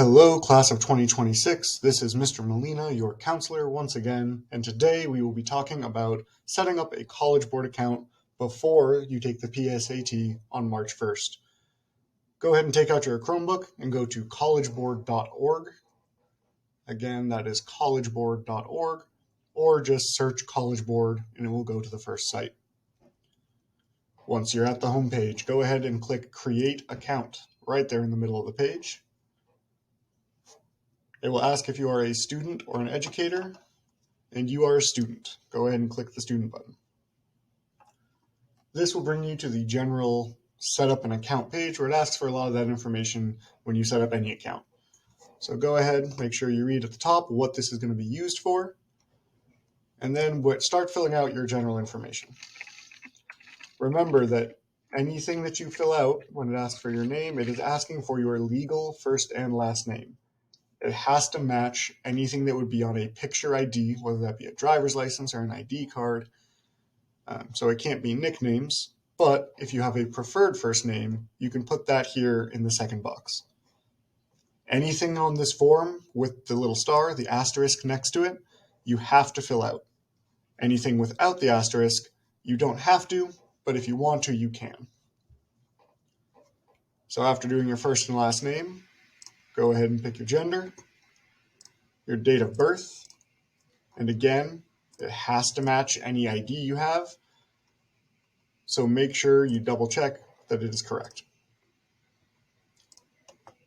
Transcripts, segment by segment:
Hello, class of 2026. This is Mr. Molina, your counselor once again, and today we will be talking about setting up a College Board account before you take the PSAT on March 1st. Go ahead and take out your Chromebook and go to collegeboard.org. Again, that is collegeboard.org, or just search College Board and it will go to the first site. Once you're at the home page, go ahead and click Create Account right there in the middle of the page. It will ask if you are a student or an educator, and you are a student. Go ahead and click the student button. This will bring you to the general setup an account page where it asks for a lot of that information when you set up any account. So go ahead, make sure you read at the top what this is going to be used for, and then start filling out your general information. Remember that anything that you fill out when it asks for your name, it is asking for your legal first and last name. It has to match anything that would be on a picture ID, whether that be a driver's license or an ID card. So it can't be nicknames, but if you have a preferred first name, you can put that here in the second box. Anything on this form with the little star, the asterisk next to it, you have to fill out. Anything without the asterisk, you don't have to, but if you want to, you can. So after doing your first and last name, go ahead and pick your gender, your date of birth, and again, it has to match any ID you have, so make sure you double check that it is correct.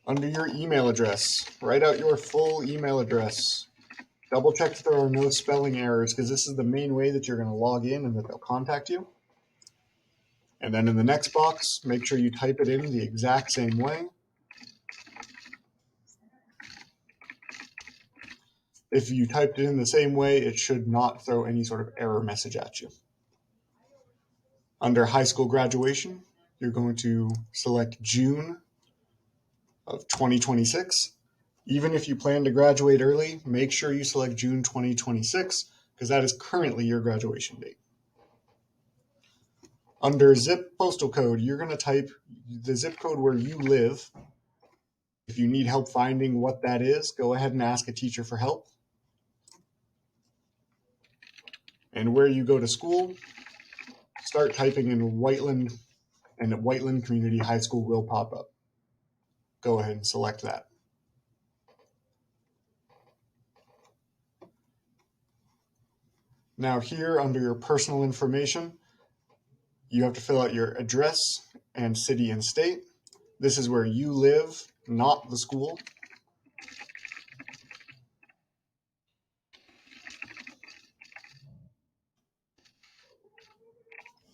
Under your email address, write out your full email address. Double check if there are no spelling errors, because this is the main way that you're going to log in and that they'll contact you. And then in the next box, make sure you type it in the exact same way. If you typed it in the same way, it should not throw any sort of error message at you. Under high school graduation, you're going to select June of 2026. Even if you plan to graduate early, make sure you select June 2026 because that is currently your graduation date. Under zip postal code, you're going to type the zip code where you live. If you need help finding what that is, go ahead and ask a teacher for help. And where you go to school, start typing in Whiteland, and Whiteland Community High School will pop up. Go ahead and select that. Now here under your personal information, you have to fill out your address and city and state. This is where you live, not the school.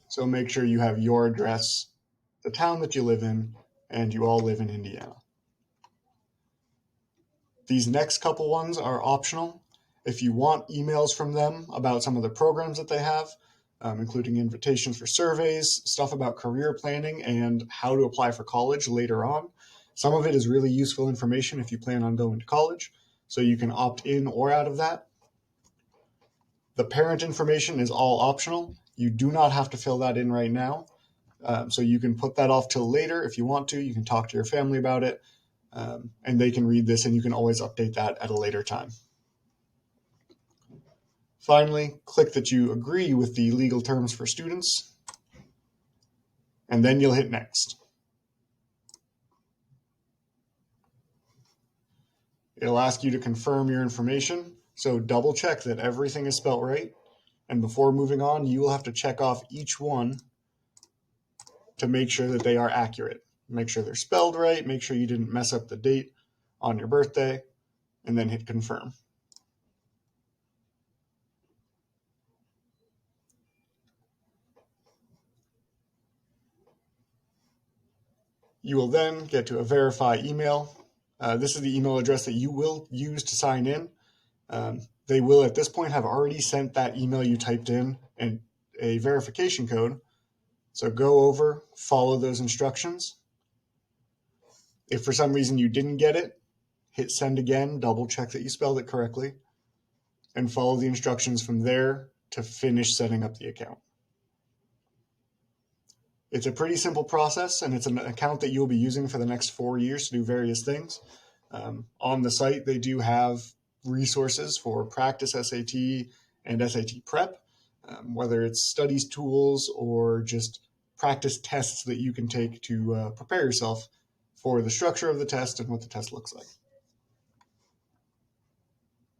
So make sure you have your address, the town that you live in, and you all live in Indiana. These next couple ones are optional. If you want emails from them about some of the programs that they have, including invitations for surveys, stuff about career planning, and how to apply for college later on. Some of it is really useful information if you plan on going to college, so you can opt in or out of that. The parent information is all optional. You do not have to fill that in right now, so you can put that off till later if you want to. You can talk to your family about it, and they can read this, and you can always update that at a later time. Finally, click that you agree with the legal terms for students, and then you'll hit next. It'll ask you to confirm your information, so double check that everything is spelled right. And before moving on, you will have to check off each one to make sure that they are accurate. Make sure they're spelled right, make sure you didn't mess up the date on your birthday, and then hit confirm. You will then get to a verify email. This is the email address that you will use to sign in. They will at this point have already sent that email you typed in and a verification code. So go over, follow those instructions. If for some reason you didn't get it, hit send again, double check that you spelled it correctly, and follow the instructions from there to finish setting up the account. It's a pretty simple process, and it's an account that you'll be using for the next 4 years to do various things. On the site, they do have resources for practice SAT and SAT prep, whether it's studies tools or just practice tests that you can take to prepare yourself for the structure of the test and what the test looks like.